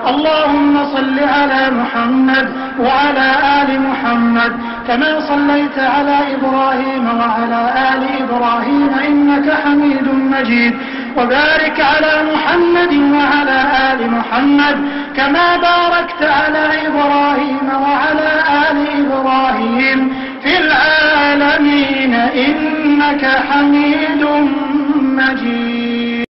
اللهم صل على محمد وعلى آل محمد كما صليت على إبراهيم وعلى آل إبراهيم إنك حميد مجيد. وبارك على محمد وعلى آل محمد كما باركت على إبراهيم وعلى آل إبراهيم في العالمين إنك حميد مجيد.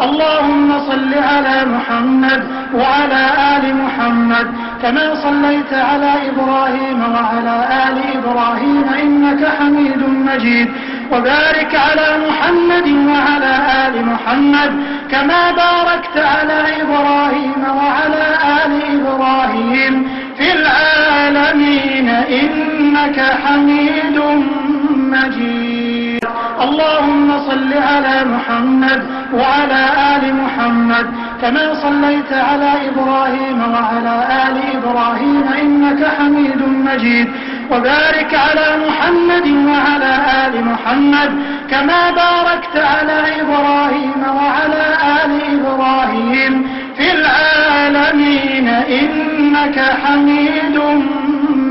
اللهم صل على محمد وعلى آل محمد كما صليت على إبراهيم وعلى آل إبراهيم إنك حميد مجيد. وبارك على محمد وعلى آل محمد كما باركت على إبراهيم وعلى آل إبراهيم في العالمين إنك حميد مجيد. اللهم صل على محمد وعلى آل محمد كما صليت على إبراهيم وعلى آل إبراهيم إنك حميد مجيد. وبارك على محمد وعلى آل محمد كما باركت على إبراهيم وعلى آل إبراهيم في العالمين إنك حميد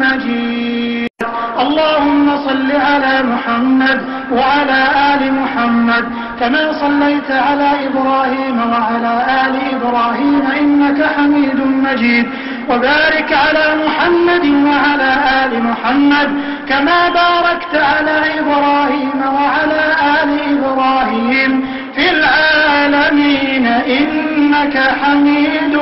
مجيد. اللهم صل على محمد وعلى آل محمد كما صليت على إبراهيم وعلى آل إبراهيم إنك حميد مجيد. وبارك على محمد وعلى آل محمد كما باركت على إبراهيم وعلى آل إبراهيم في العالمين إنك حميد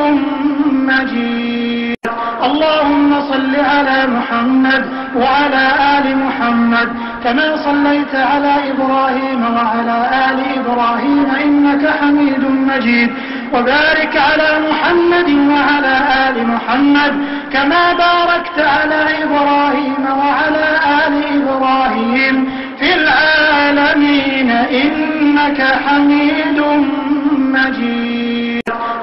مجيد. اللهم صل على محمد وعلى آل محمد كما صليت على إبراهيم وعلى آل إبراهيم إنك حميد مجيد. وبارك على محمد وعلى آل محمد كما باركت على إبراهيم وعلى آل إبراهيم في العالمين إنك حميد مجيد.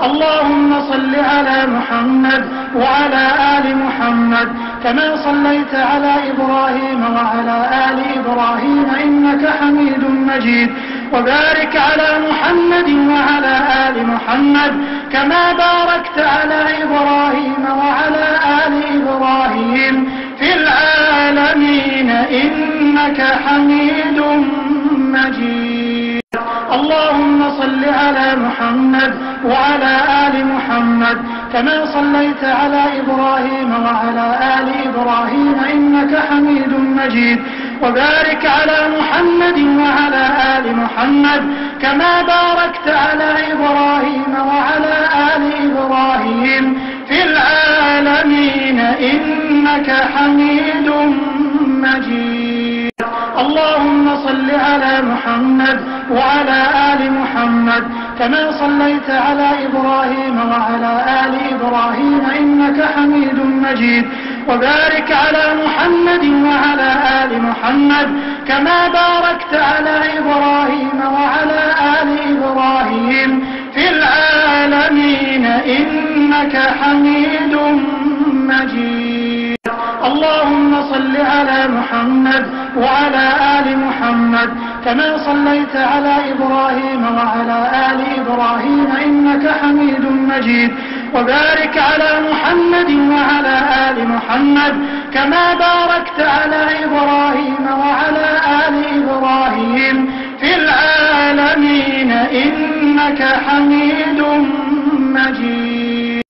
اللهم صل على محمد وعلى آل محمد كما صليت على إبراهيم وعلى آل إبراهيم إنك حميد مجيد. وبارك على محمد وعلى آل محمد كما باركت على إبراهيم وعلى آل إبراهيم في العالمين إنك حميد مجيد. اللهم صل على محمد وعلى آل محمد كما صليت على إبراهيم وعلى آل إبراهيم إنك حميد مجيد. وبارك على محمد وعلى آل محمد كما باركت على إبراهيم وعلى آل إبراهيم في العالمين إنك حميد مجيد. اللهم صل على محمد وعلى آل محمد كما صليت على إبراهيم وعلى آل إبراهيم إنك حميد مجيد. وبارك على محمد وعلى آل محمد كما باركت على إبراهيم وعلى آل إبراهيم في العالمين إنك حميد مجيد. اللهم صل على محمد وعلى آل محمد كما صليت على إبراهيم وعلى آل إبراهيم إنك حميد مجيد. وبارك على محمد وعلى آل محمد كما باركت على إبراهيم وعلى آل إبراهيم في العالمين إنك حميد مجيد.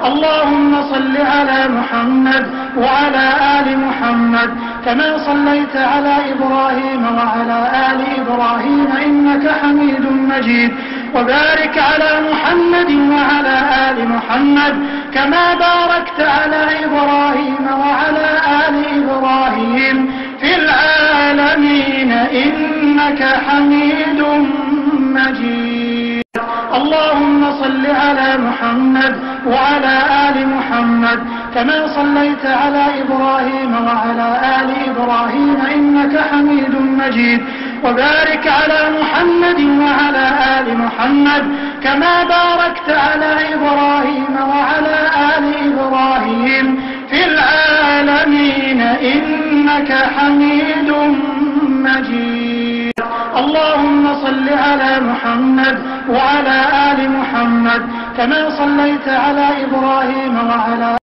اللهم صل على محمد وعلى آل محمد كما صليت على إبراهيم وعلى آل إبراهيم إنك حميد مجيد. وبارك على محمد وعلى آل محمد كما باركت على إبراهيم وعلى آل إبراهيم في العالمين إنك حميد مجيد. اللهم صل على محمد وعلى آل محمد كما صليت على إبراهيم وعلى آل إبراهيم إنك حميد مجيد. وبارك على محمد وعلى آل محمد كما باركت على إبراهيم وعلى آل إبراهيم في العالمين إنك حميد مجيد. اللهم صل على محمد وعلى آل محمد كما كما صليت على إبراهيم وعلى